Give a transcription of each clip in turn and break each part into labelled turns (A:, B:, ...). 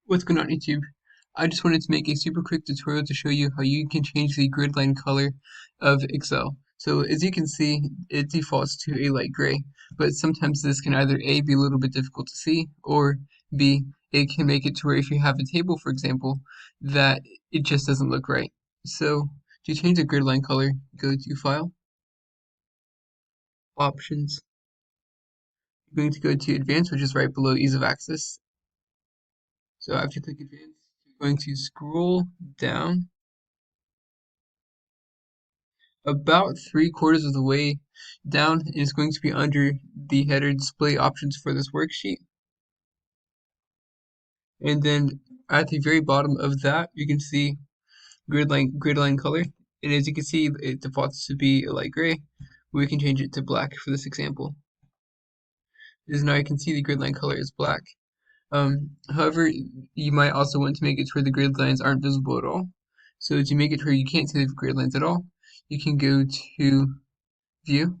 A: What's going on YouTube? I just wanted to make a super quick tutorial to show you how you can change the grid line color of Excel. So as you can see, it defaults to a light gray, but sometimes this can either A, be a little bit difficult to see, or B, it can make it to where if you have a table, for example, that it just doesn't look right. So to change the grid line color, go to File, Options. You're going to go to Advanced, which is right below Ease of Access. So after you click Advanced, you're going to scroll down about 3/4 of the way down is going to be under the header display options for this worksheet. And then at the very bottom of that, you can see grid line color. And as you can see, it defaults to be a light gray. We can change it to black for this example. As now you can see the grid line color is black. However, you might also want to make it to where the grid lines aren't visible at all. So to make it to where you can't see the grid lines at all, you can go to View,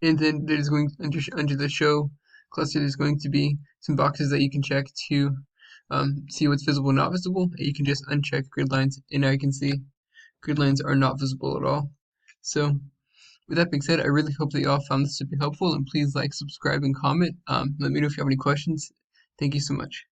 A: and then there's going under the show cluster, there's going to be some boxes that you can check to see what's visible and not visible. And you can just uncheck grid lines, and now you can see grid lines are not visible at all. So with that being said, I really hope that you all found this to be helpful, and please like, subscribe, and comment. Let me know if you have any questions. Thank you so much.